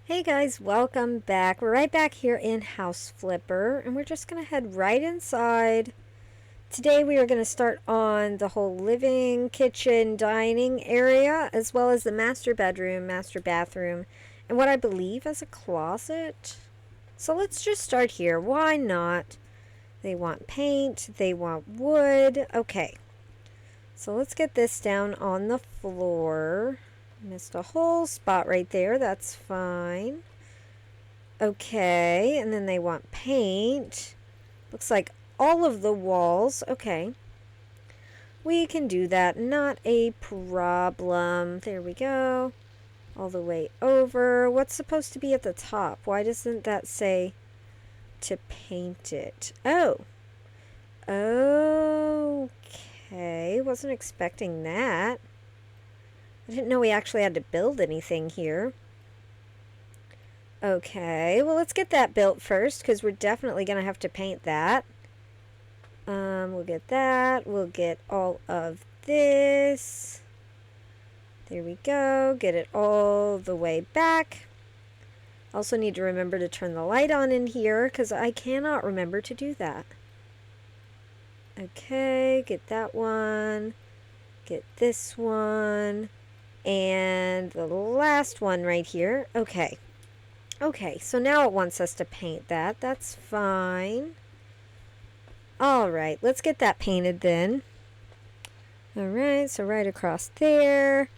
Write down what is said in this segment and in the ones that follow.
Hey guys, welcome back. We're right back here in House Flipper, and we're just going to head right inside. Today we are going to start on the whole living, kitchen, dining area, as well as the master bedroom, master bathroom, and what I believe is a closet. So let's just start here. Why not? They want paint, they want wood. Okay, so let's get this down on the floor. Missed a whole spot right there. That's fine. Okay, and then they want paint. Looks like all of the walls. Okay. We can do that. Not a problem. There we go. All the way over. What's supposed to be at the top? Why doesn't that say to paint it? Oh. Okay. Wasn't expecting that. I didn't know we actually had to build anything here. Okay, well let's get that built first because we're definitely going to have to paint that. We'll get that. We'll get all of this. There we go. Get it all the way back. Also need to remember to turn the light on in here because I cannot remember to do that. Okay, get that one. Get this one. And the last one right here. Okay. Okay, so now it wants us to paint that. That's fine. Alright, let's get that painted then. Alright, so right across there.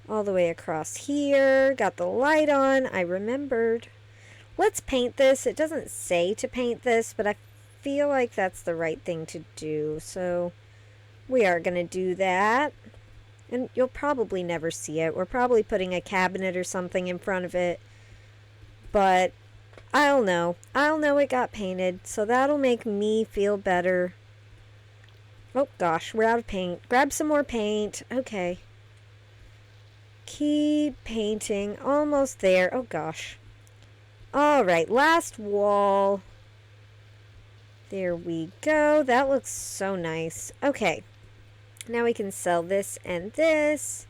All the way across here. Got the light on. I remembered. Let's paint this. It doesn't say to paint this, but I feel like that's the right thing to do. So we are going to do that. And you'll probably never see it. We're probably putting a cabinet or something in front of it. But I'll know. I'll know it got painted. So that'll make me feel better. Oh gosh, we're out of paint. Grab some more paint. Okay. Keep painting. Almost there. Oh gosh. Alright, last wall. There we go. That looks so nice. Okay. Now we can sell this and this.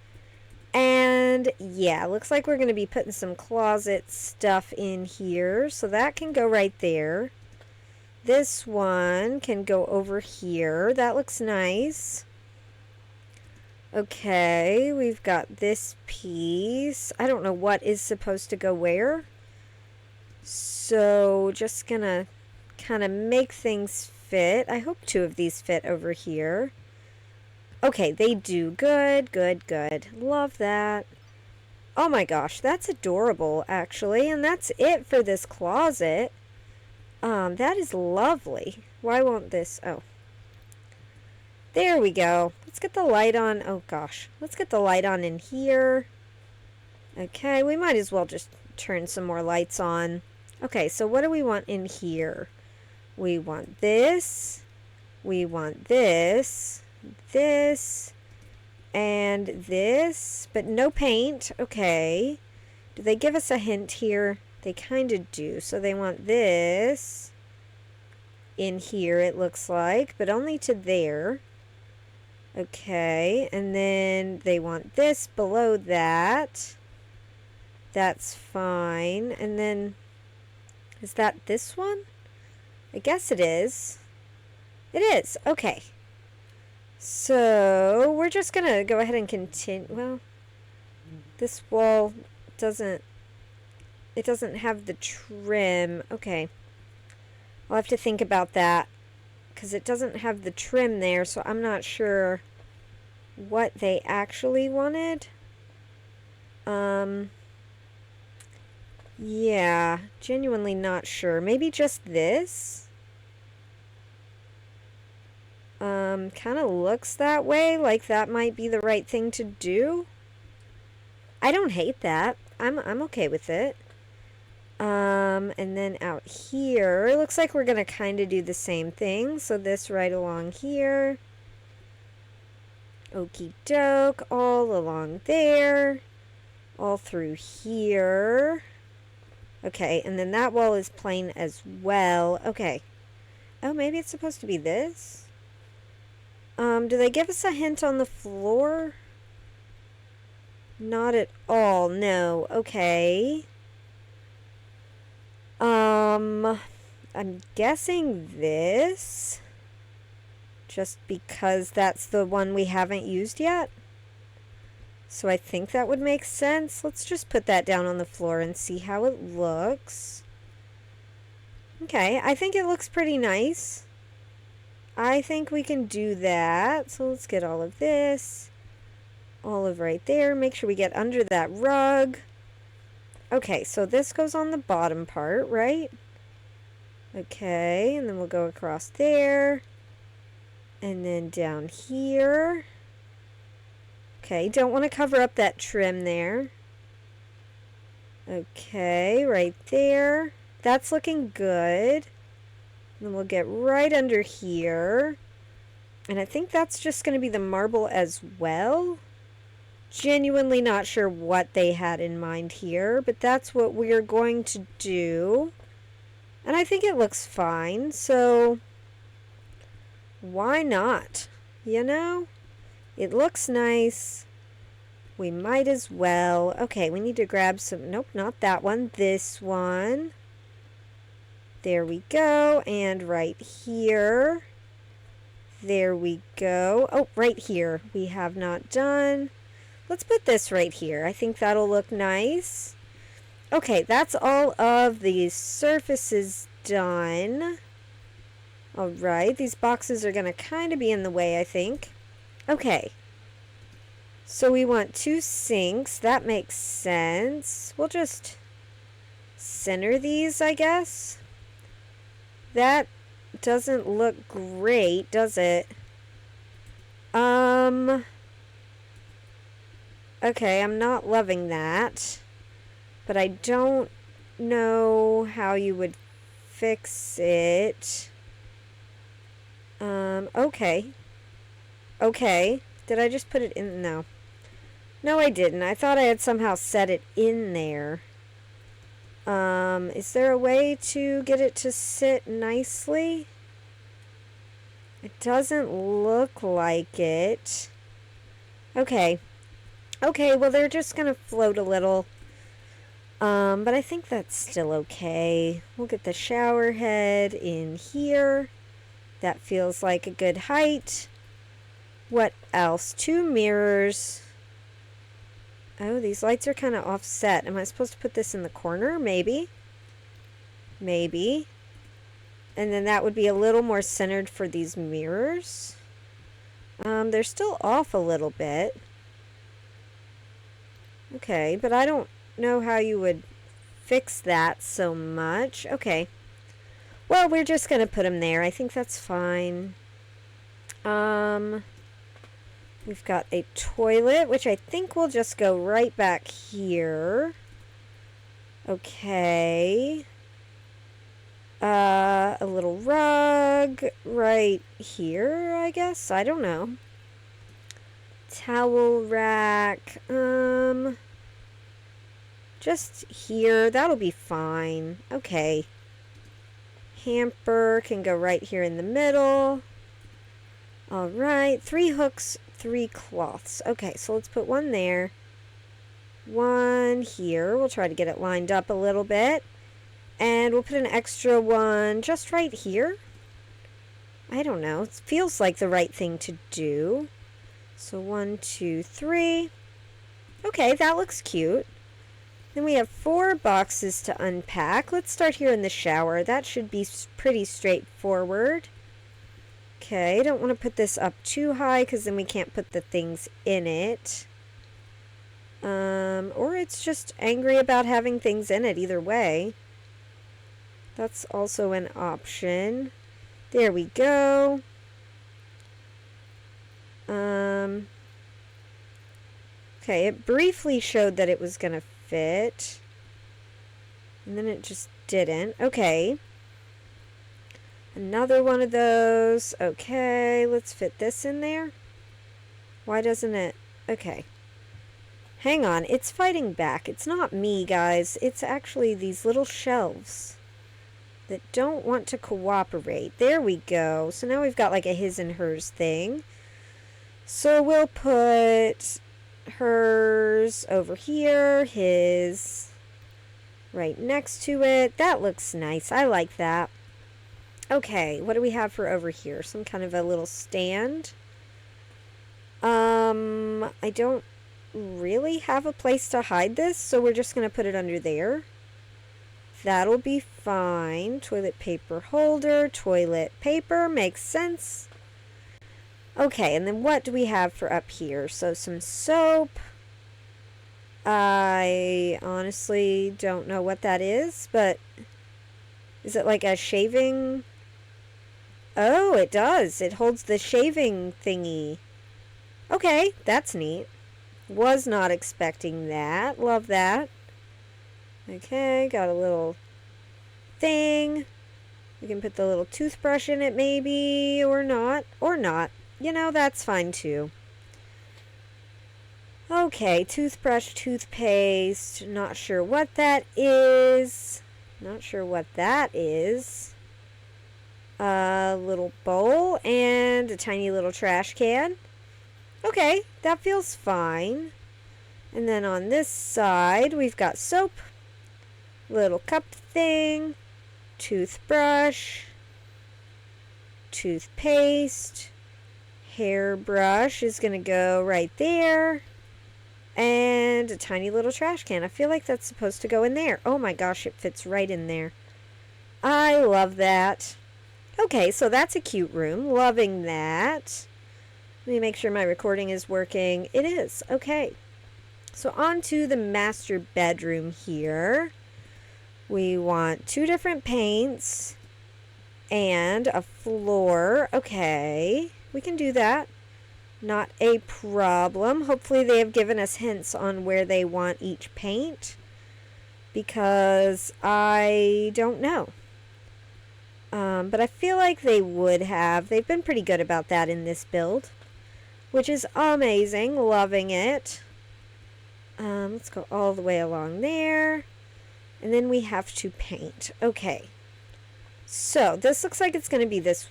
And yeah, looks like we're going to be putting some closet stuff in here. So that can go right there. This one can go over here. That looks nice. Okay, we've got this piece. I don't know what is supposed to go where. So just going to kind of make things fit. I hope two of these fit over here. Okay, they do. Good, good, good. Love that. Oh my gosh, that's adorable, actually. And that's it for this closet. That is lovely. Why won't this? Oh. There we go. Let's get the light on. Oh gosh. Let's get the light on in here. Okay, we might as well just turn some more lights on. Okay, so what do we want in here? We want this. We want this. This and this, but no paint. Okay, do they give us a hint here? They kind of do. So they want this in here, it looks like, but only to there. Okay, and then they want this below that. That's fine. And then is that this one? I guess it is. It is. Okay. So we're just going to go ahead and continue. Well, this wall doesn't have the trim. Okay. I'll have to think about that because it doesn't have the trim there, so I'm not sure what they actually wanted. Yeah, genuinely not sure. Maybe just this? Kind of looks that way, like that might be the right thing to do. I don't hate that. I'm okay with it. And then out here, it looks like we're gonna kind of do the same thing. So this right along here. Okie doke, all along there. All through here. Okay, and then that wall is plain as well. Okay. Oh, maybe it's supposed to be this? Do they give us a hint on the floor? Not at all, no. Okay. I'm guessing this, just because that's the one we haven't used yet. So I think that would make sense. Let's just put that down on the floor and see how it looks. Okay, I think it looks pretty nice. I think we can do that. So let's get all of this. All of right there. Make sure we get under that rug. Okay, so this goes on the bottom part, right? Okay, and then we'll go across there. And then down here. Okay, don't want to cover up that trim there. Okay, right there. That's looking good. And then we'll get right under here. And I think that's just going to be the marble as well. Genuinely not sure what they had in mind here, but that's what we're going to do. And I think it looks fine, so why not? You know? It looks nice. We might as well. Okay, we need to grab some. Nope, not that one. This one. There we go. And right here. There we go. Oh, right here. We have not done. Let's put this right here. I think that'll look nice. Okay, that's all of these surfaces done. All right, these boxes are going to kind of be in the way, I think. Okay. So we want 2 sinks. That makes sense. We'll just center these, I guess. That doesn't look great, does it? Okay, I'm not loving that. But I don't know how you would fix it. Okay. Okay. Did I just put it in? No. No, I didn't. I thought I had somehow set it in there. Is there a way to get it to sit nicely? It doesn't look like it. Okay. Okay, well, they're just gonna float a little. But I think that's still okay. We'll get the shower head in here. That feels like a good height. What else? 2 mirrors. Oh, these lights are kind of offset. Am I supposed to put this in the corner? Maybe. Maybe. And then that would be a little more centered for these mirrors. They're still off a little bit. Okay, but I don't know how you would fix that so much. Okay. Well, we're just going to put them there. I think that's fine. We've got a toilet, which I think will just go right back here. Okay. A little rug right here, I guess. I don't know. Towel rack. Just here. That'll be fine. Okay. Hamper can go right here in the middle. All right. 3 hooks, 3 cloths. Okay, so let's put one there. One here. We'll try to get it lined up a little bit. And we'll put an extra one just right here. I don't know. It feels like the right thing to do. So 1, 2, 3. Okay, that looks cute. Then we have 4 boxes to unpack. Let's start here in the shower. That should be pretty straightforward. Okay, don't want to put this up too high because then we can't put the things in it. Or it's just angry about having things in it either way. That's also an option. There we go. Okay, it briefly showed that it was going to fit. And then it just didn't. Okay. Another one of those. Okay, let's fit this in there. Why doesn't it? Okay. Hang on, it's fighting back. It's not me, guys. It's actually these little shelves that don't want to cooperate. There we go. So now we've got like a his and hers thing. So we'll put hers over here, his right next to it. That looks nice. I like that. Okay, what do we have for over here? Some kind of a little stand. I don't really have a place to hide this, so we're just going to put it under there. That'll be fine. Toilet paper holder, toilet paper, makes sense. Okay, and then what do we have for up here? So some soap. I honestly don't know what that is, but is it like a shaving? Oh, it does. It holds the shaving thingy. Okay, that's neat. Was not expecting that. Love that. Okay, got a little thing. We can put the little toothbrush in it maybe, or not. Or not. You know, that's fine too. Okay, toothbrush, toothpaste. Not sure what that is. Not sure what that is. A little bowl and a tiny little trash can. Okay, that feels fine. And then on this side, we've got soap, little cup thing, toothbrush, toothpaste, hairbrush is going to go right there, and a tiny little trash can. I feel like that's supposed to go in there. Oh my gosh, it fits right in there. I love that. Okay, so that's a cute room. Loving that. Let me make sure my recording is working. It is. Okay. So on to the master bedroom here. We want 2 different paints and a floor. Okay. We can do that. Not a problem. Hopefully they have given us hints on where they want each paint, because I don't know. But I feel like they would have. They've been pretty good about that in this build, which is amazing. Loving it. Let's go all the way along there. And then we have to paint. Okay. So this looks like it's going to be this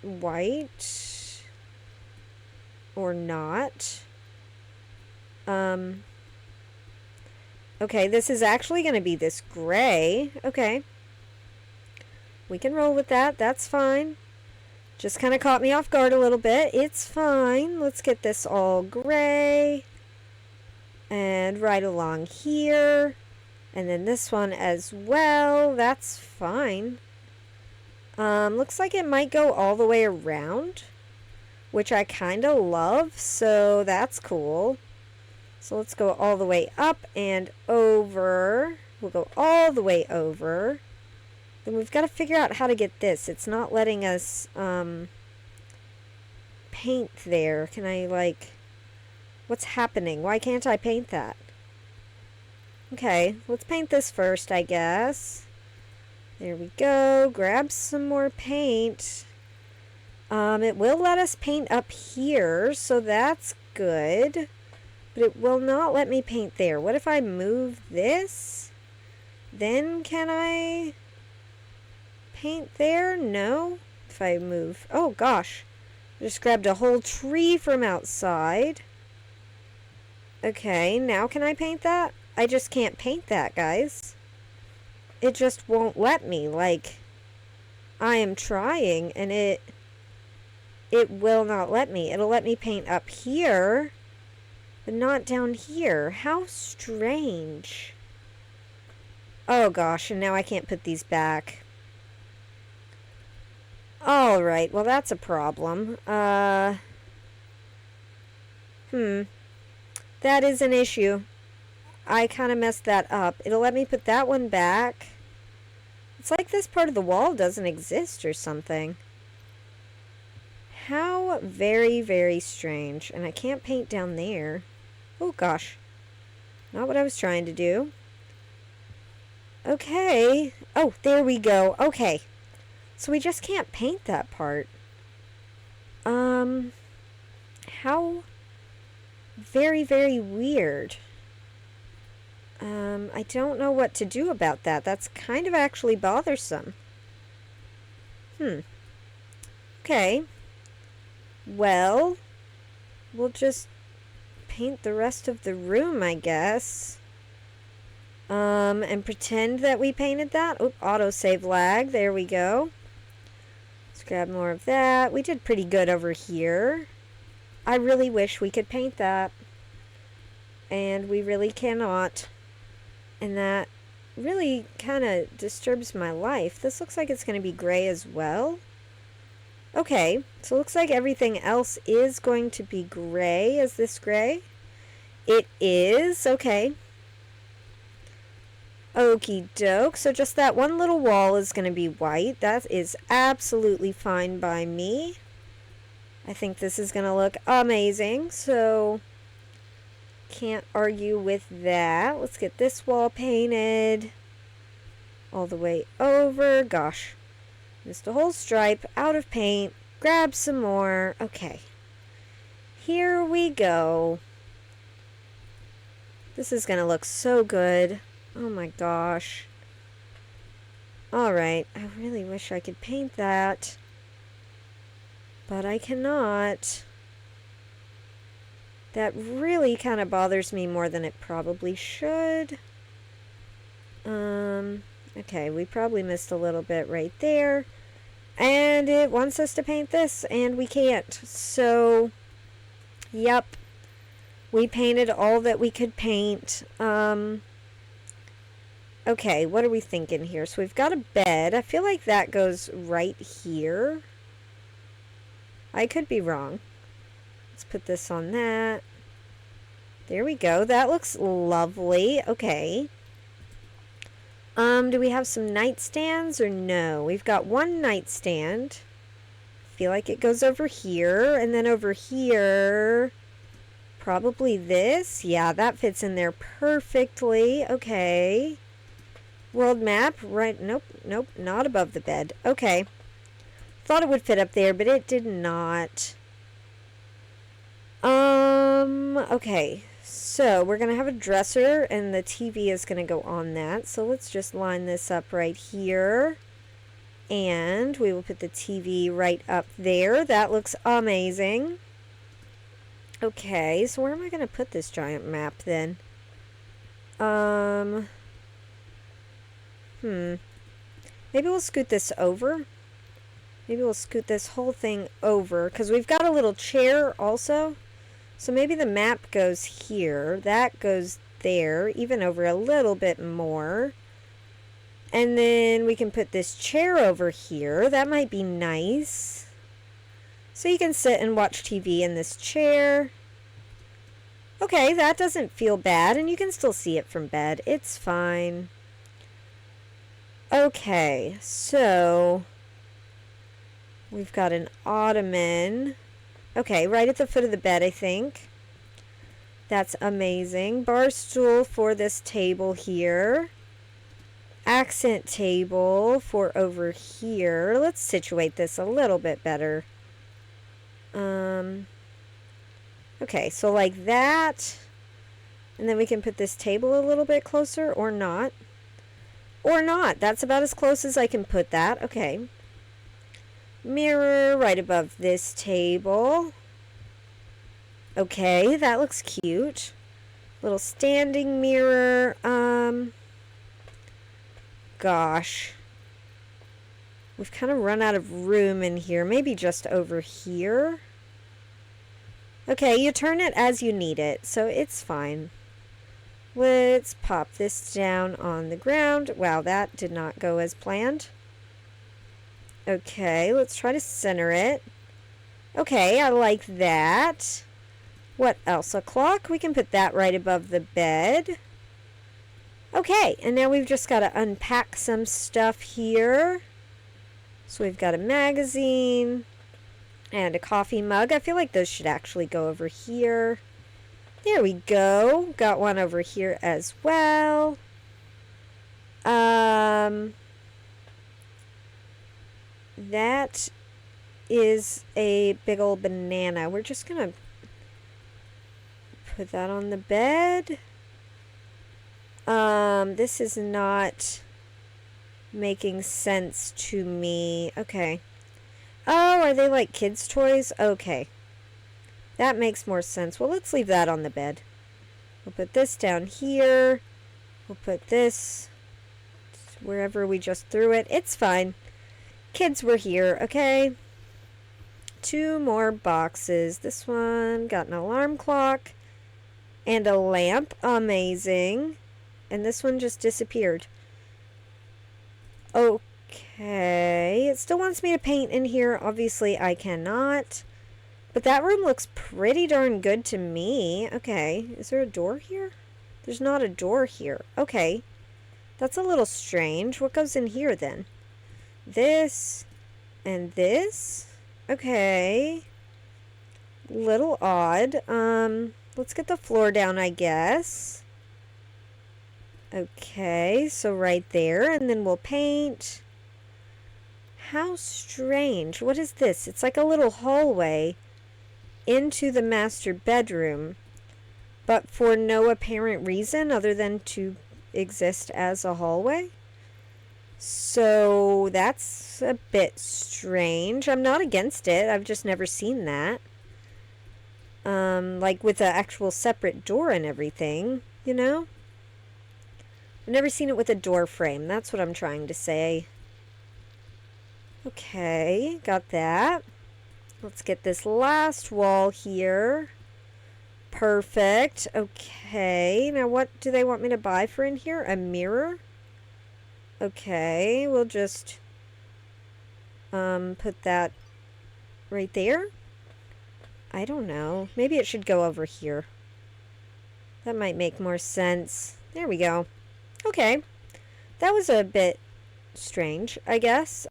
white or not. Okay, this is actually going to be this gray. Okay. We can roll with that. That's fine. Just kind of caught me off guard a little bit. It's fine. Let's get this all gray. And right along here. And then this one as well. That's fine. Looks like it might go all the way around, which I kind of love. So that's cool. So let's go all the way up and over. We'll go all the way over. Then we've got to figure out how to get this. It's not letting us paint there. Can I, like... What's happening? Why can't I paint that? Okay, let's paint this first, I guess. There we go. Grab some more paint. It will let us paint up here, so that's good. But it will not let me paint there. What if I move this? Then can I paint there? No. If I move... Oh, gosh. I just grabbed a whole tree from outside. Okay, now can I paint that? I just can't paint that, guys. It just won't let me. Like, I am trying, and it will not let me. It'll let me paint up here, but not down here. How strange. Oh, gosh, and now I can't put these back. Alright, well, that's a problem. That is an issue. I kind of messed that up. It'll let me put that one back. It's like this part of the wall doesn't exist or something. How very, very strange. And I can't paint down there. Oh, gosh. Not what I was trying to do. Okay. Oh, there we go. Okay. So we just can't paint that part. How very, very weird. I don't know what to do about that. That's kind of actually bothersome. Okay. Well, we'll just paint the rest of the room, I guess. And pretend that we painted that. Oop, autosave lag. There we go. Let's grab more of that. We did pretty good over here. I really wish we could paint that. And we really cannot. And that really kind of disturbs my life. This looks like it's going to be gray as well. Okay, so it looks like everything else is going to be gray. Is this gray? It is. Okay. Okie doke. So just that one little wall is going to be white. That is absolutely fine by me. I think this is going to look amazing. So can't argue with that. Let's get this wall painted all the way over. Gosh. Missed a whole stripe. Out of paint. Grab some more. Okay. Here we go. This is going to look so good. Oh my gosh. Alright, I really wish I could paint that. But I cannot. That really kind of bothers me more than it probably should. Okay, we probably missed a little bit right there. And it wants us to paint this, and we can't. So, yep. We painted all that we could paint. Okay, what are we thinking here? So we've got a bed. I feel like that goes right here. I could be wrong. Let's put this on that. There we go. That looks lovely. Okay. Do we have some nightstands or no? We've got one nightstand. I feel like it goes over here. And then over here, probably this. Yeah, that fits in there perfectly. Okay. World map, right? Nope, nope, not above the bed. Okay. Thought it would fit up there, but it did not. Okay. So, we're going to have a dresser, and the TV is going to go on that. So, let's just line this up right here. And we will put the TV right up there. That looks amazing. Okay, so where am I going to put this giant map, then? Maybe we'll scoot this over. Maybe we'll scoot this whole thing over. Because we've got a little chair also. So maybe the map goes here. That goes there. Even over a little bit more. And then we can put this chair over here. That might be nice. So you can sit and watch TV in this chair. Okay, that doesn't feel bad. And you can still see it from bed. It's fine. Okay, so we've got an ottoman. Okay, right at the foot of the bed, I think. That's amazing. Bar stool for this table here. Accent table for over here. Let's situate this a little bit better. Okay, so like that. And then we can put this table a little bit closer or not. Or not. That's about as close as I can put that. Okay. Mirror right above this table. Okay, that looks cute. Little standing mirror. Gosh. We've kind of run out of room in here. Maybe just over here. Okay, you turn it as you need it, so it's fine. Let's pop this down on the ground. Wow, that did not go as planned. Okay, let's try to center it. Okay, I like that. What else? A clock? We can put that right above the bed. Okay, and now we've just got to unpack some stuff here. So we've got a magazine and a coffee mug. I feel like those should actually go over here. There we go. Got one over here as well. That is a big old banana. We're just going to put that on the bed. This is not making sense to me. Okay. Oh, are they like kids' toys? Okay. That makes more sense. Well, let's leave that on the bed. We'll put this down here. We'll put this wherever we just threw it. It's fine. Kids were here, okay? 2 more boxes. This one got an alarm clock and a lamp. Amazing. And this one just disappeared. Okay. It still wants me to paint in here. Obviously, I cannot. But that room looks pretty darn good to me. Okay. Is there a door here? There's not a door here. Okay. That's a little strange. What goes in here then? This and this. Okay. Little odd. Let's get the floor down, I guess. Okay, so right there, and then we'll paint. How strange. What is this? It's like a little hallway into the master bedroom, but for no apparent reason other than to exist as a hallway. So that's a bit strange. I'm not against it. I've just never seen that. Like with an actual separate door and everything, you know? I've never seen it with a door frame. That's what I'm trying to say. Okay, got that. Let's get this last wall here. Perfect. Okay, now what do they want me to buy for in here? A mirror? Okay, we'll just put that right there. I don't know. Maybe it should go over here. That might make more sense. There we go. Okay. That was a bit strange, I guess.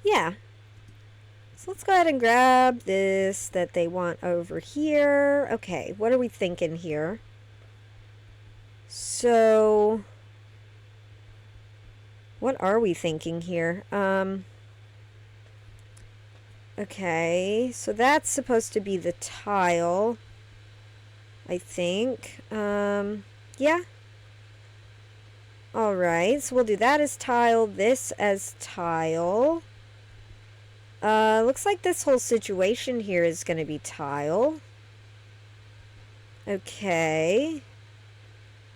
Yeah. So let's go ahead and grab this that they want over here. Okay, what are we thinking here? So what are we thinking here? Okay, so that's supposed to be the tile, I think. Yeah. Alright, so we'll do that as tile, this as tile. Looks like this whole situation here is going to be tile. Okay.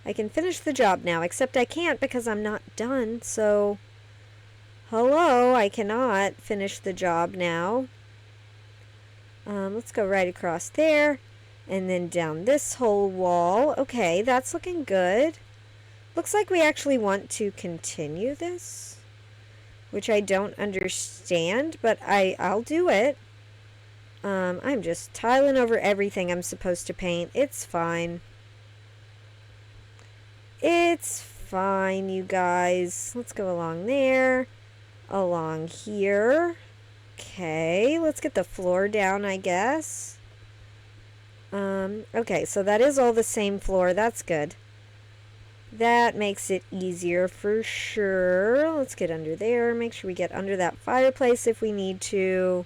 I can finish the job now, except I can't because I'm not done, so... Hello, I cannot finish the job now. Let's go right across there, and then down this whole wall. Okay, that's looking good. Looks like we actually want to continue this, which I don't understand, but I'll do it. I'm just tiling over everything I'm supposed to paint. It's fine. It's fine, you guys. Let's go along there. Along here. Okay, let's get the floor down, I guess. Okay, so that is all the same floor. That's good. That makes it easier for sure. Let's get under there. Make sure we get under that fireplace if we need to.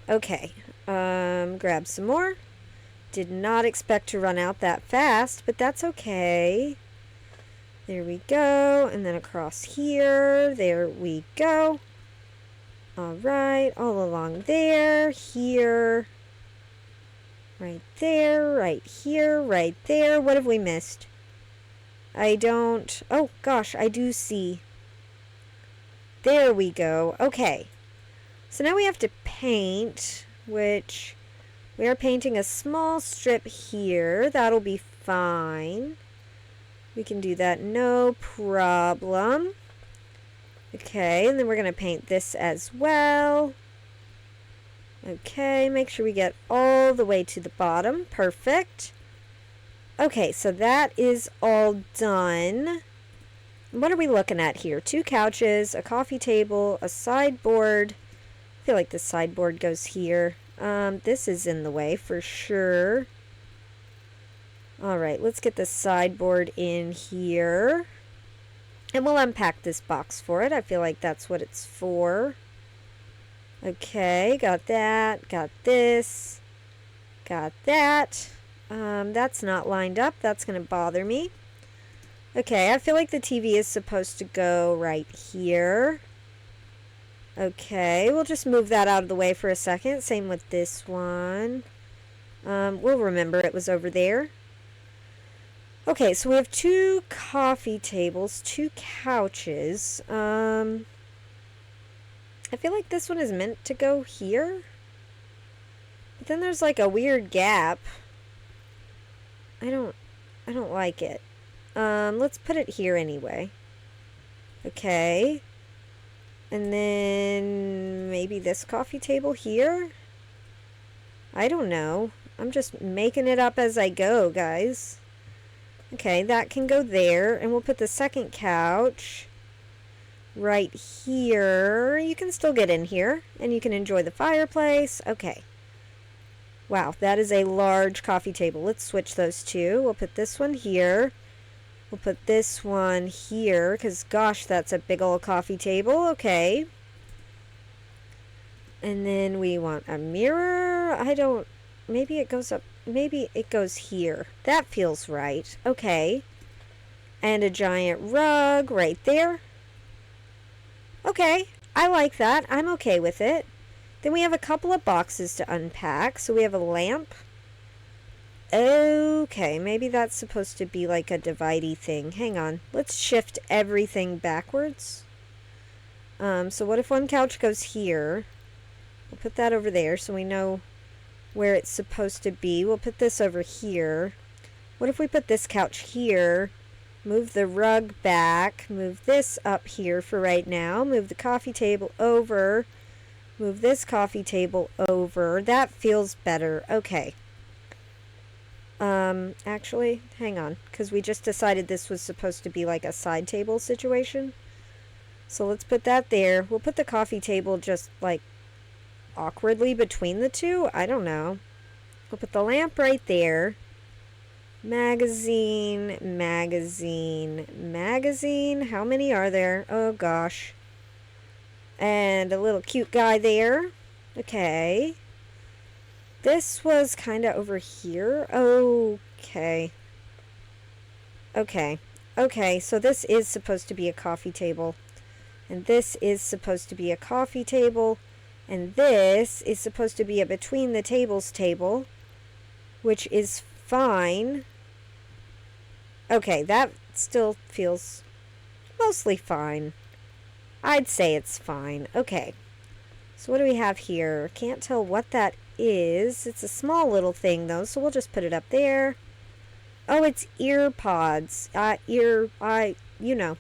Okay, grab some more. Did not expect to run out that fast, but that's okay. There we go, and then across here, there we go. Alright, all along there, here, right there, right here, right there. What have we missed? I don't, oh gosh, I do see. There we go, okay. So now we have to paint, which we are painting a small strip here. That'll be fine. We can do that, no problem. Okay, and then we're going to paint this as well. Okay, make sure we get all the way to the bottom. Perfect. Okay, so that is all done. What are we looking at here? 2 couches, a coffee table, a sideboard. I feel like the sideboard goes here. This is in the way for sure. Alright, let's get the sideboard in here. And we'll unpack this box for it. I feel like that's what it's for. Okay, got that. Got this. Got that. That's not lined up. That's going to bother me. Okay, I feel like the TV is supposed to go right here. Okay, we'll just move that out of the way for a second. Same with this one. We'll remember it was over there. Okay, so we have 2 coffee tables, 2 couches. I feel like this one is meant to go here. But then there's like a weird gap. I don't like it. Let's put it here anyway. Okay. And then maybe this coffee table here? I don't know. I'm just making it up as I go, guys. Okay, that can go there. And we'll put the second couch right here. You can still get in here. And you can enjoy the fireplace. Okay. Wow, that is a large coffee table. Let's switch those two. We'll put this one here. We'll put this one here, because gosh, that's a big old coffee table. Okay. And then we want a mirror. Maybe it goes up. Maybe it goes here. That feels right. Okay. And a giant rug right there. Okay. I like that. I'm okay with it. Then we have a couple of boxes to unpack. So we have a lamp. Okay, maybe that's supposed to be like a dividey thing. Hang on. Let's shift everything backwards. So what if one couch goes here? We'll put that over there so we know where it's supposed to be. We'll put this over here. What if we put this couch here? Move the rug back. Move this up here for right now. Move the coffee table over. Move this coffee table over. That feels better. Okay. Actually, hang on, because we just decided this was supposed to be like a side table situation. So let's put that there. We'll put the coffee table just like awkwardly between the two. I don't know. We'll put the lamp right there. Magazine, magazine, magazine. How many are there? Oh gosh. And a little cute guy there. Okay. This was kind of over here. Okay. Okay, so this is supposed to be a coffee table. And this is supposed to be a coffee table. And this is supposed to be a between the tables table. Which is fine. Okay, that still feels mostly fine. I'd say it's fine. Okay. So what do we have here? Can't tell what that is. It's a small little thing though, so we'll just put it up there. Oh, it's ear pods. You know.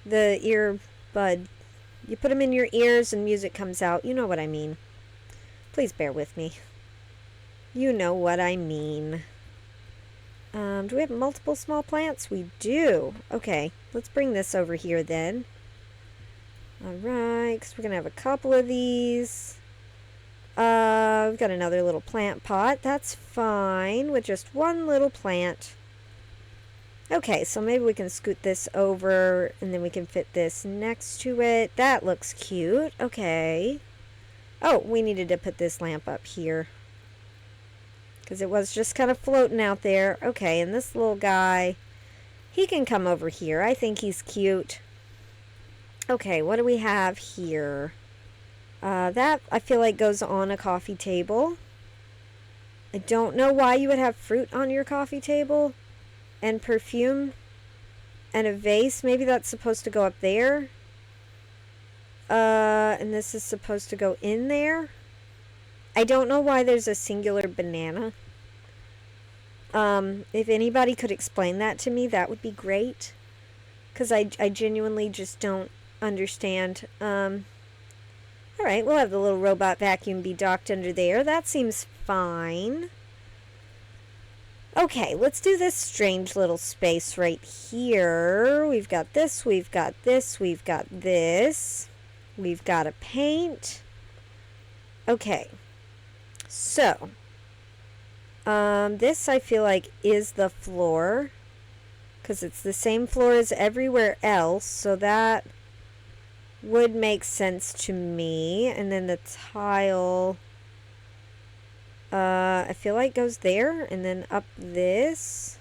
The earbud. You put them in your ears and music comes out. You know what I mean. Please bear with me. You know what I mean. Do we have multiple small plants? We do. Okay, let's bring this over here then. Alright, because we're going to have a couple of these. We've got another little plant pot. That's fine with just one little plant. Okay, so maybe we can scoot this over and then we can fit this next to it. That looks cute. Okay. Oh, we needed to put this lamp up here, because it was just kind of floating out there. Okay, and this little guy, he can come over here. I think he's cute. Okay, what do we have here? That, I feel like, goes on a coffee table. I don't know why you would have fruit on your coffee table. And perfume. And a vase. Maybe that's supposed to go up there. And this is supposed to go in there. I don't know why there's a singular banana. If anybody could explain that to me, that would be great. Because I genuinely just don't understand. Alright, we'll have the little robot vacuum be docked under there. That seems fine. Okay, let's do this strange little space right here. We've got this, we've got this, we've got this. We've got a paint. Okay. So, this I feel like is the floor, because it's the same floor as everywhere else, so that would make sense to me. And then the tile, I feel like goes there, and then up this,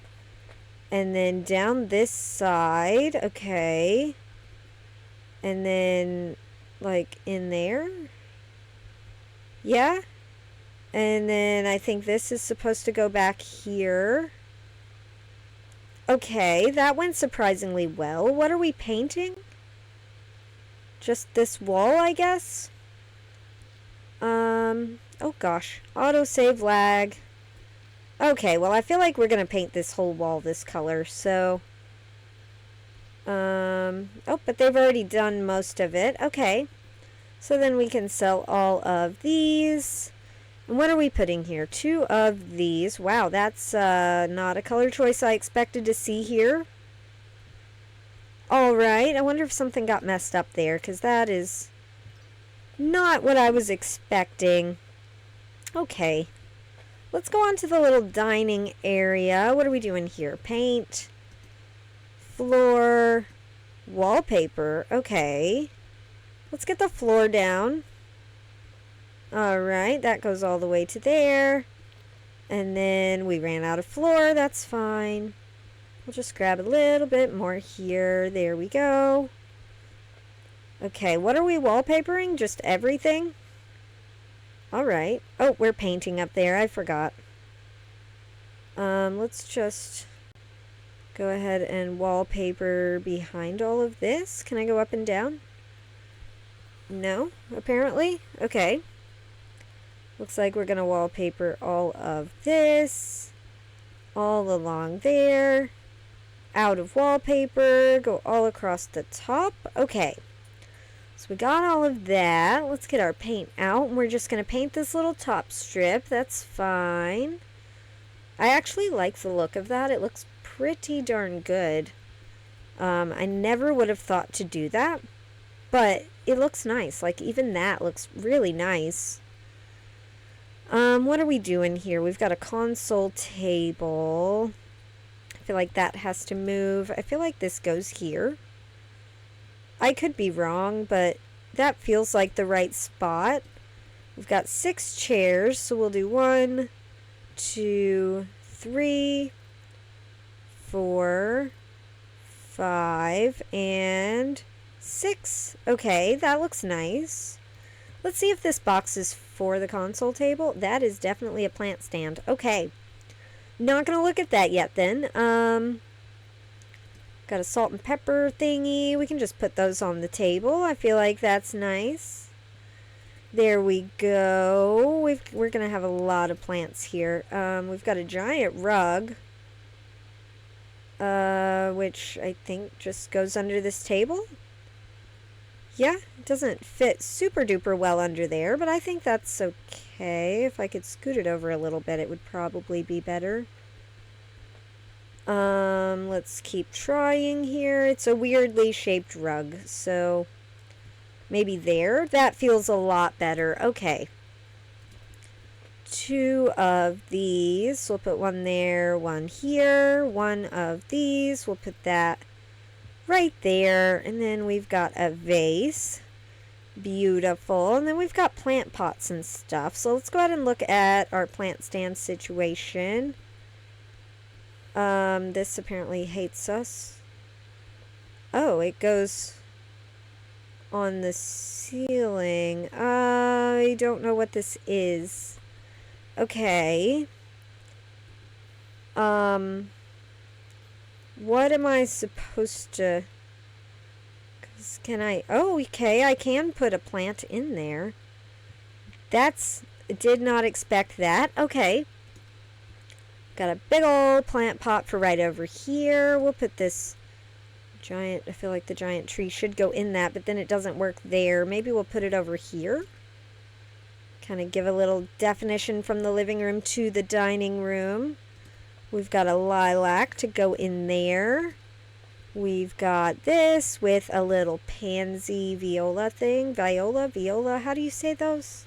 and then down this side. Okay. And then like in there. Yeah. And then I think this is supposed to go back here. Okay, that went surprisingly well. What are we painting? Just this wall, I guess? Oh gosh. Autosave lag. Okay, well I feel like we're gonna paint this whole wall this color, so... oh, but they've already done most of it. Okay. So then we can sell all of these. And what are we putting here? 2 of these. Wow, that's not a color choice I expected to see here. Alright, I wonder if something got messed up there, because that is not what I was expecting. Okay. Let's go on to the little dining area. What are we doing here? Paint, floor, wallpaper. Okay. Let's get the floor down. Alright, that goes all the way to there. And then we ran out of floor. That's fine. We'll just grab a little bit more here. There we go. Okay, what are we wallpapering? Just everything? Alright. Oh, we're painting up there. I forgot. Let's just go ahead and wallpaper behind all of this. Can I go up and down? No, apparently. Okay. Looks like we're going to wallpaper all of this. All along there. Out of wallpaper. Go all across the top. Okay. So we got all of that. Let's get our paint out. And we're just going to paint this little top strip. That's fine. I actually like the look of that. It looks pretty darn good. I never would have thought to do that. But it looks nice. Like, even that looks really nice. What are we doing here? We've got a console table. I feel like that has to move. I feel like this goes here. I could be wrong, but that feels like the right spot. We've got 6 chairs, so we'll do 1, 2, 3, 4, 5, and 6. Okay, that looks nice. Let's see if this box is for the console table. That is definitely a plant stand. Okay. Not gonna look at that yet then. Got a salt and pepper thingy. We can just put those on the table. I feel like that's nice. There we go. We're gonna have a lot of plants here. We've got a giant rug. Which I think just goes under this table. Yeah, it doesn't fit super duper well under there, but I think that's okay. If I could scoot it over a little bit, it would probably be better. Let's keep trying here. It's a weirdly shaped rug, so maybe there. That feels a lot better. Okay. 2 of these. We'll put 1 there, 1 here. 1 of these. We'll put that right there. And then we've got a vase. Beautiful. And then we've got plant pots and stuff. So let's go ahead and look at our plant stand situation. This apparently hates us. Oh, it goes on the ceiling. I don't know what this is. Okay. What am I supposed to... Can I... Oh, okay, I can put a plant in there. Did not expect that. Okay. Got a big old plant pot for right over here. We'll put this giant... I feel like the giant tree should go in that, but then it doesn't work there. Maybe we'll put it over here. Kind of give a little definition from the living room to the dining room. We've got a lilac to go in there. We've got this with a little pansy viola thing. Viola, how do you say those?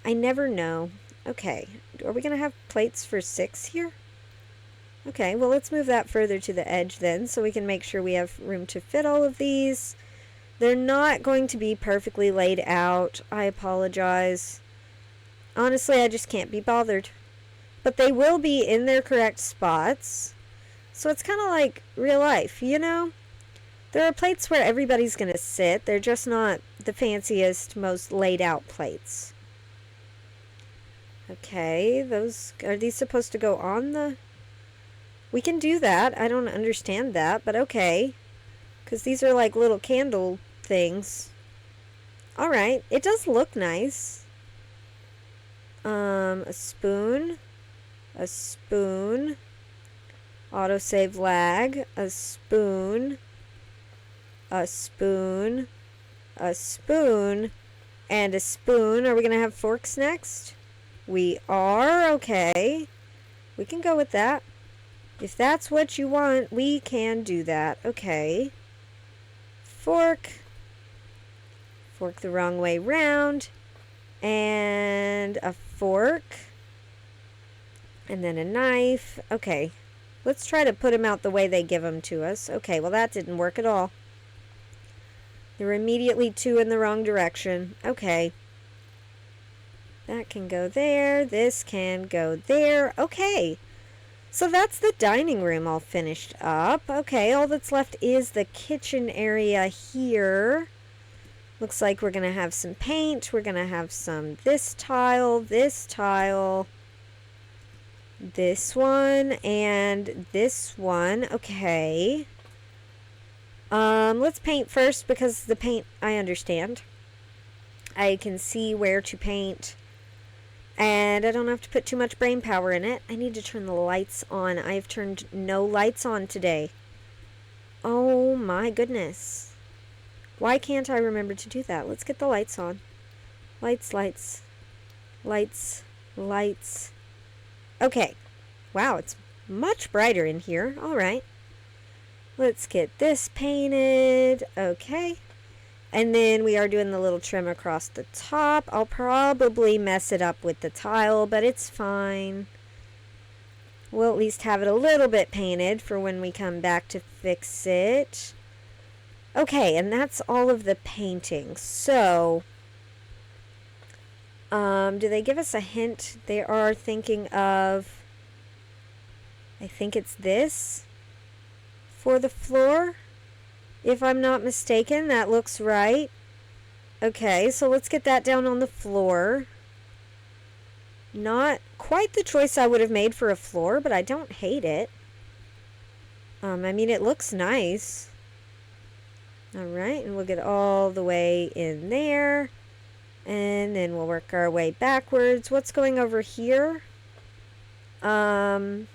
I never know. Okay, are we going to have plates for 6 here? Okay, well let's move that further to the edge then so we can make sure we have room to fit all of these. They're not going to be perfectly laid out. I apologize. Honestly, I just can't be bothered. But they will be in their correct spots. So it's kind of like real life, you know? There are plates where everybody's going to sit. They're just not the fanciest, most laid out plates. Okay, are these supposed to go on the... We can do that. I don't understand that, but okay. Because these are like little candle things. Alright, it does look nice. A spoon. A spoon. Autosave lag. A spoon. A spoon. A spoon. And a spoon. Are we going to have forks next? We are. Okay. We can go with that. If that's what you want, we can do that. Okay. Fork. Fork the wrong way round. And a fork. And then a knife. Okay. Let's try to put them out the way they give them to us. Okay, well that didn't work at all. They're immediately two in the wrong direction. Okay. That can go there. This can go there. Okay. So that's the dining room all finished up. Okay, all that's left is the kitchen area here. Looks like we're going to have some paint. We're going to have some this tile, this one, and this one. Okay. Let's paint first because the paint I understand. I can see where to paint. And I don't have to put too much brain power in it. I need to turn the lights on. I've turned no lights on today. Oh my goodness. Why can't I remember to do that? Let's get the lights on. Lights, lights, lights, lights. Okay. Wow, it's much brighter in here. All right. Let's get this painted. Okay. And then we are doing the little trim across the top. I'll probably mess it up with the tile, but it's fine. We'll at least have it a little bit painted for when we come back to fix it. Okay, and that's all of the painting. So, do they give us a hint? They are thinking of, I think it's this for the floor. If I'm not mistaken, that looks right. Okay, so let's get that down on the floor. Not quite the choice I would have made for a floor, but I don't hate it. I mean, it looks nice. Alright, and we'll get all the way in there. And then we'll work our way backwards. What's going over here? That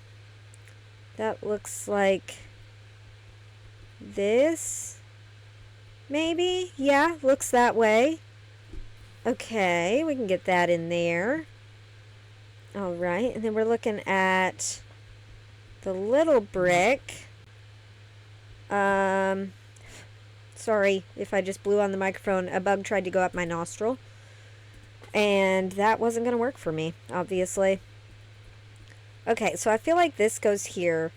looks like this, maybe? Yeah, looks that way. Okay, we can get that in there. Alright, and then we're looking at the little brick. Sorry if I just blew on the microphone. A bug tried to go up my nostril. And that wasn't going to work for me, obviously. Okay, so I feel like this goes here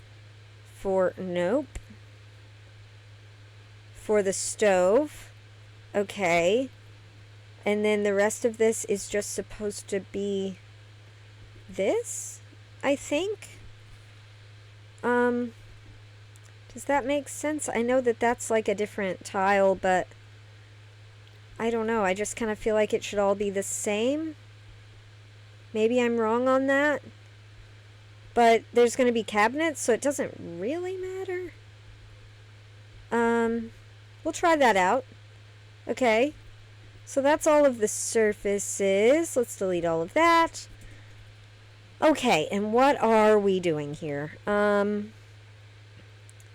for, nope. For the stove. Okay. And then the rest of this is just supposed to be this, I think. Does that make sense? I know that that's like a different tile, but I don't know. I just kind of feel like it should all be the same. Maybe I'm wrong on that. But there's going to be cabinets, so it doesn't really matter. We'll try that out. Okay. So that's all of the surfaces. Let's delete all of that. Okay, and what are we doing here?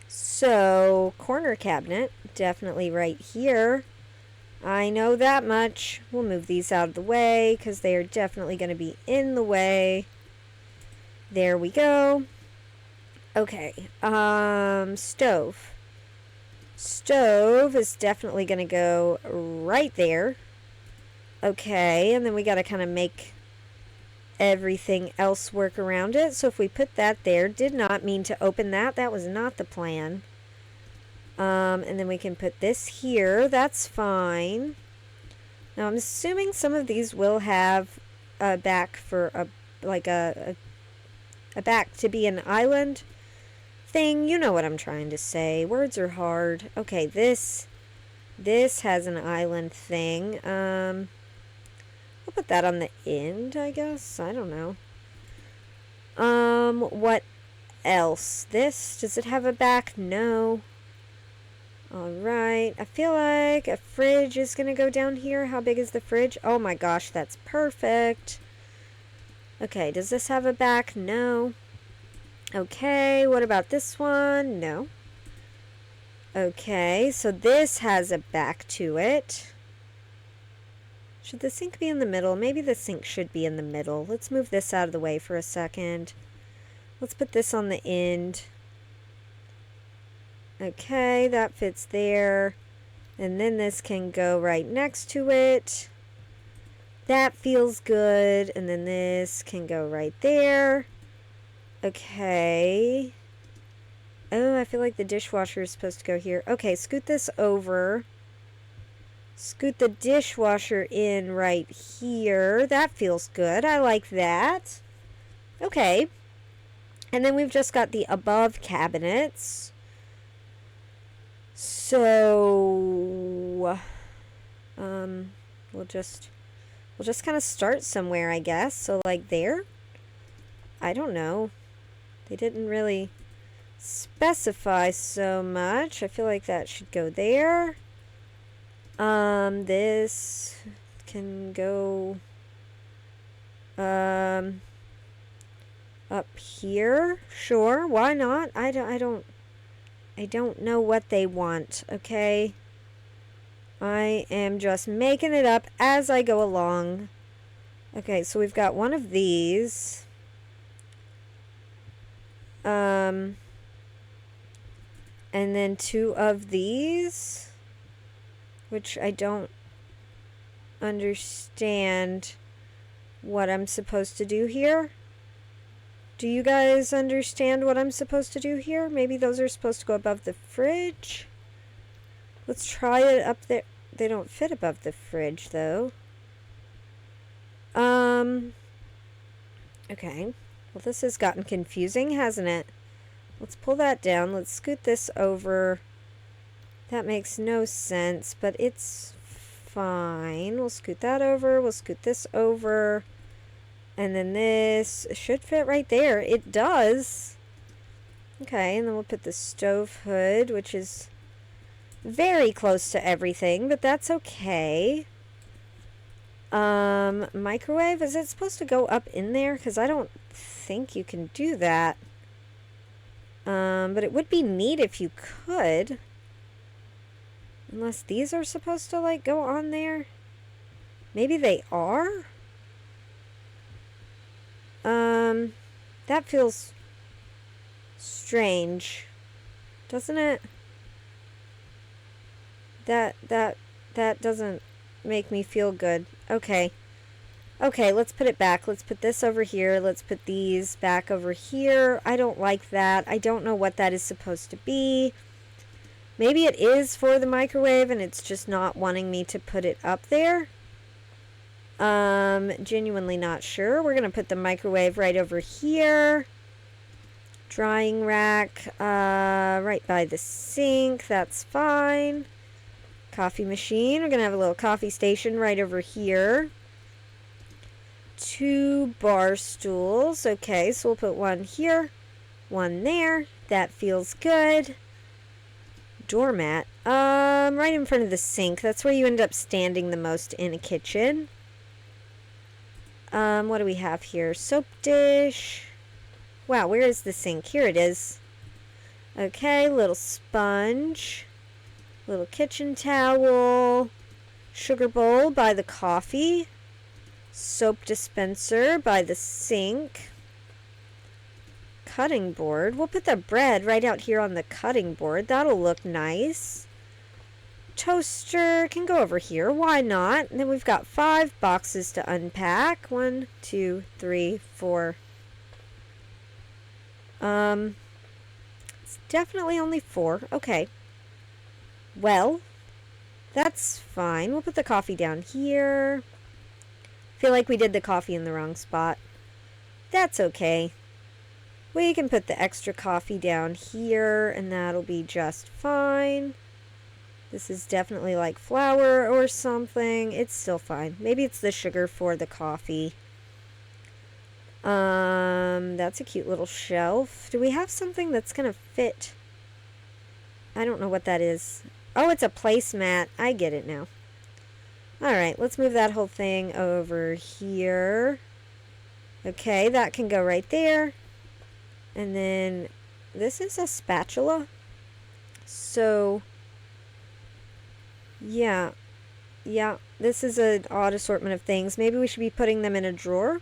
So, corner cabinet, definitely right here. I know that much. We'll move these out of the way because they are definitely going to be in the way. There we go. Okay, stove. Stove is definitely going to go right there. Okay, and then we got to kind of make everything else work around it. So if we put that there, did not mean to open that. That was not the plan. And then we can put this here. That's fine. Now I'm assuming some of these will have a back for a back to be an island thing. You know what I'm trying to say. Words are hard. Okay, this has an island thing. I'll put that on the end, I guess. I don't know. What else? This, does it have a back? No. Alright, I feel like a fridge is going to go down here. How big is the fridge? Oh my gosh, that's perfect. Okay, does this have a back? No. Okay, what about this one? No. Okay, so this has a back to it. Should the sink be in the middle? Maybe the sink should be in the middle. Let's move this out of the way for a second. Let's put this on the end. Okay, that fits there. And then this can go right next to it. That feels good. And then this can go right there. Okay. Oh, I feel like the dishwasher is supposed to go here. Okay, scoot this over. Scoot the dishwasher in right here. That feels good. I like that. Okay. And then we've just got the above cabinets. So, we'll just kind of start somewhere, I guess. So, like there? I don't know. They didn't really specify so much. I feel like that should go there. This can go, up here. Sure, why not? I don't know what they want, okay? I am just making it up as I go along. Okay, so we've got one of these. And then two of these, which I don't understand what I'm supposed to do here. Do you guys understand what I'm supposed to do here? Maybe those are supposed to go above the fridge? Let's try it up there. They don't fit above the fridge, though. Okay. Well, this has gotten confusing, hasn't it? Let's pull that down. Let's scoot this over. That makes no sense, but it's fine. We'll scoot that over. We'll scoot this over. And then this should fit right there. It does. Okay, and then we'll put the stove hood, which is very close to everything, but that's okay. Microwave, is it supposed to go up in there? Because I don't think you can do that. But it would be neat if you could. Unless these are supposed to, like, go on there. Maybe they are? That feels strange, doesn't it? That doesn't make me feel good. Okay. Okay, let's put it back. Let's put this over here. Let's put these back over here. I don't like that. I don't know what that is supposed to be. Maybe it is for the microwave and it's just not wanting me to put it up there. Genuinely not sure. We're going to put the microwave right over here. Drying rack, right by the sink. That's fine. Coffee machine. We're going to have a little coffee station right over here. 2 bar stools. Okay, so we'll put one here, one there. That feels good. Doormat. Right in front of the sink. That's where you end up standing the most in a kitchen. What do we have here? Soap dish. Wow, where is the sink? Here it is. Okay, little sponge. Little kitchen towel. Sugar bowl by the coffee. Soap dispenser by the sink. Cutting board. We'll put the bread right out here on the cutting board. That'll look nice. Toaster can go over here. Why not? And then we've got 5 boxes to unpack. 1, 2, 3, 4. It's definitely only 4. Okay. Well, that's fine. We'll put the coffee down here. Feel like we did the coffee in the wrong spot. That's okay. We can put the extra coffee down here, and that'll be just fine. This is definitely like flour or something. It's still fine. Maybe it's the sugar for the coffee. That's a cute little shelf. Do we have something that's gonna fit? I don't know what that is. Oh, it's a placemat. I get it now. Alright, let's move that whole thing over here. Okay, that can go right there. And then this is a spatula. So, yeah, this is an odd assortment of things. Maybe we should be putting them in a drawer.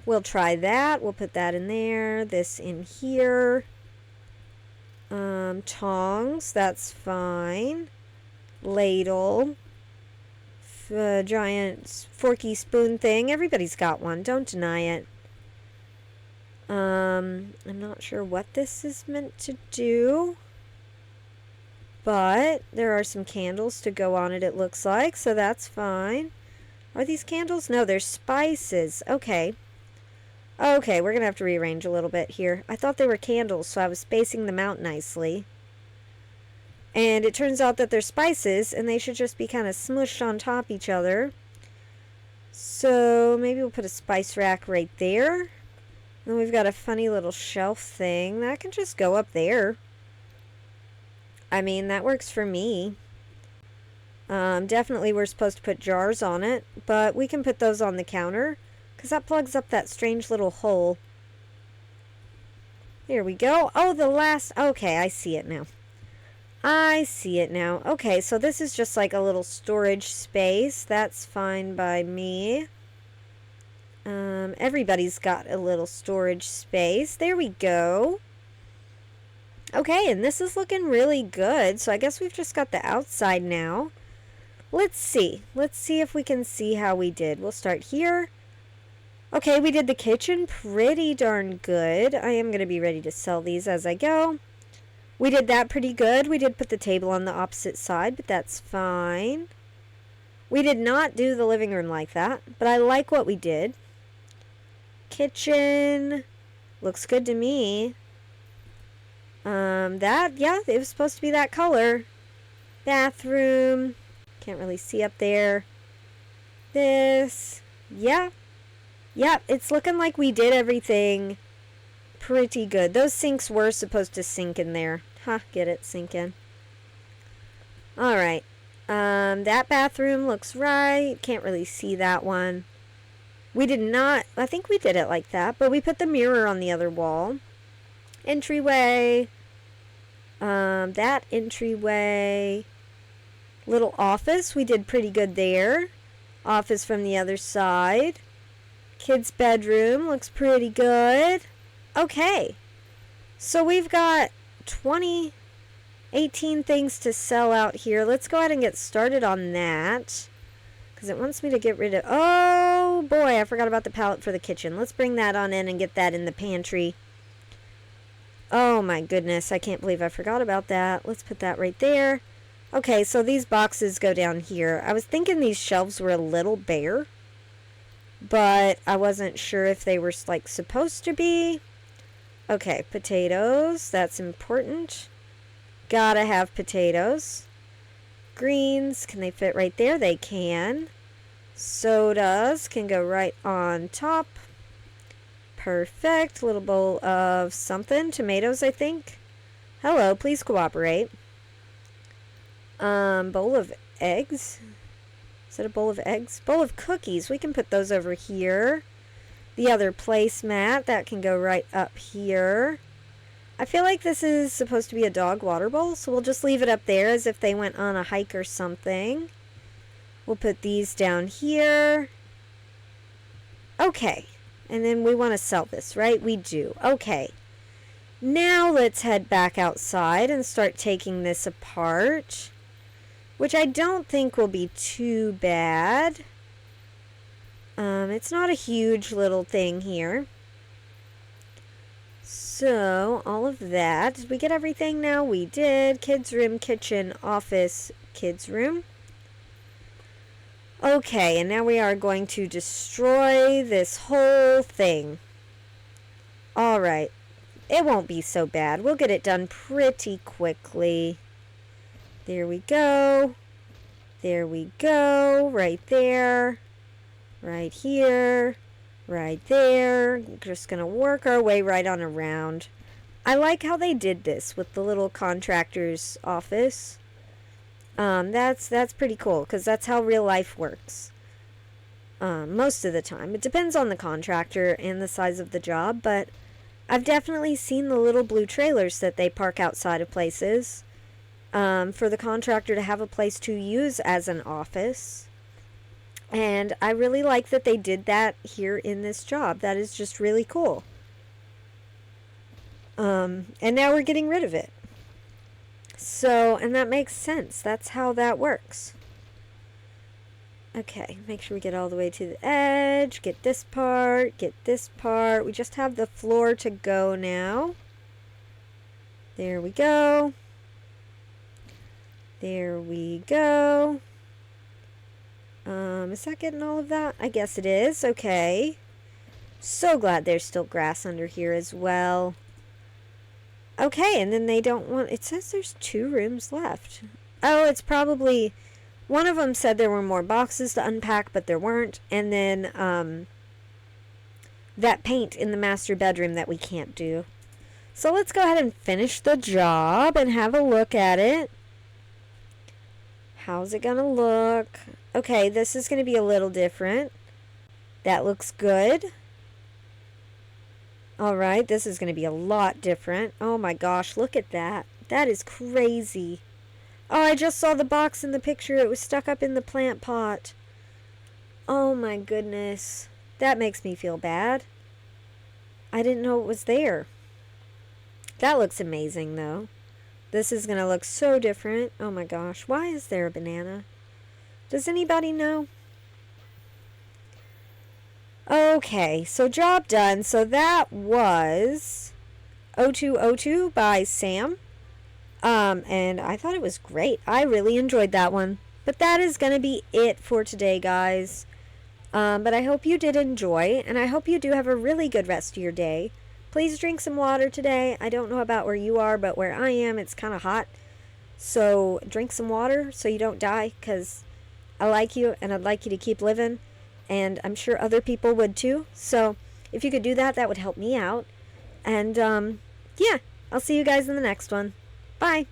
We'll try that. We'll put that in there. This in here. Tongs, that's fine. Ladle. Giant forky spoon thing. Everybody's got one. Don't deny it. I'm not sure what this is meant to do. But there are some candles to go on it looks like. So that's fine. Are these candles? No, they're spices. Okay. Okay, we're going to have to rearrange a little bit here. I thought they were candles, so I was spacing them out nicely. And it turns out that they're spices, and they should just be kind of smushed on top each other. So maybe we'll put a spice rack right there. And then we've got a funny little shelf thing. That can just go up there. I mean, that works for me. Definitely we're supposed to put jars on it, but we can put those on the counter. Because that plugs up that strange little hole. Here we go. Oh, the last... Okay, I see it now. I see it now. Okay, so this is just like a little storage space. That's fine by me. Everybody's got a little storage space. There we go. Okay, and this is looking really good. So I guess we've just got the outside now. Let's see. Let's see if we can see how we did. We'll start here. Okay, we did the kitchen pretty darn good. I am going to be ready to sell these as I go. We did that pretty good. We did put the table on the opposite side, but that's fine. We did not do the living room like that, but I like what we did. Kitchen looks good to me. Yeah, it was supposed to be that color. Bathroom. Can't really see up there. This. Yeah. Yep, it's looking like we did everything pretty good. Those sinks were supposed to sink in there. Huh, get it, sink in. Alright. That bathroom looks right. Can't really see that one. We did not, I think we did it like that, but we put the mirror on the other wall. Entryway. That entryway. Little office, we did pretty good there. Office from the other side. Kids' bedroom looks pretty good. Okay. So we've got 18 things to sell out here. Let's go ahead and get started on that. Because it wants me to get rid of... Oh, boy. I forgot about the palette for the kitchen. Let's bring that on in and get that in the pantry. Oh, my goodness. I can't believe I forgot about that. Let's put that right there. Okay, so these boxes go down here. I was thinking these shelves were a little bare. But I wasn't sure if they were, like, supposed to be. Okay, potatoes. That's important. Gotta have potatoes. Greens. Can they fit right there? They can. Sodas can go right on top. Perfect. Little bowl of something. Tomatoes, I think. Hello, please cooperate. Bowl of eggs. Is it a bowl of eggs? Bowl of cookies. We can put those over here. The other placemat, that can go right up here. I feel like this is supposed to be a dog water bowl, so we'll just leave it up there as if they went on a hike or something. We'll put these down here. Okay. And then we want to sell this, right? We do. Okay. Now let's head back outside and start taking this apart. Which I don't think will be too bad. It's not a huge little thing here. So, all of that. Did we get everything now? We did. Kids room, kitchen, office, kids room. Okay, and now we are going to destroy this whole thing. Alright. It won't be so bad. We'll get it done pretty quickly. There we go. There we go. Right there. Right here. right there. Just gonna work our way right on around. I like how they did this with the little contractor's office. That's pretty cool because that's how real life works. Most of the time. It depends on the contractor and the size of the job, but I've definitely seen the little blue trailers that they park outside of places for the contractor to have a place to use as an office. And I really like that they did that here in this job. That is just really cool. And now we're getting rid of it. So, and that makes sense. That's how that works. Okay, make sure we get all the way to the edge. Get this part. Get this part. We just have the floor to go now. There we go. There we go. Is that getting all of that? I guess it is. Okay. So glad there's still grass under here as well. Okay, and then they don't want... It says there's 2 rooms left. Oh, it's probably... One of them said there were more boxes to unpack, but there weren't. And then, that paint in the master bedroom that we can't do. So let's go ahead and finish the job and have a look at it. How's it gonna look? Okay, this is gonna be a little different. That looks good. Alright, this is going to be a lot different. Oh my gosh, look at that. That is crazy. Oh, I just saw the box in the picture. It was stuck up in the plant pot. Oh my goodness. That makes me feel bad. I didn't know it was there. That looks amazing though. This is going to look so different. Oh my gosh. Why is there a banana? Does anybody know? Okay, so job done. So that was 0202 by Sam. And I thought it was great. I really enjoyed that one. But that is going to be it for today, guys. But I hope you did enjoy, and I hope you do have a really good rest of your day. Please drink some water today. I don't know about where you are, but where I am, it's kind of hot. So drink some water so you don't die, because I like you, and I'd like you to keep living. And I'm sure other people would too. So if you could do that, that would help me out. And yeah, I'll see you guys in the next one. Bye.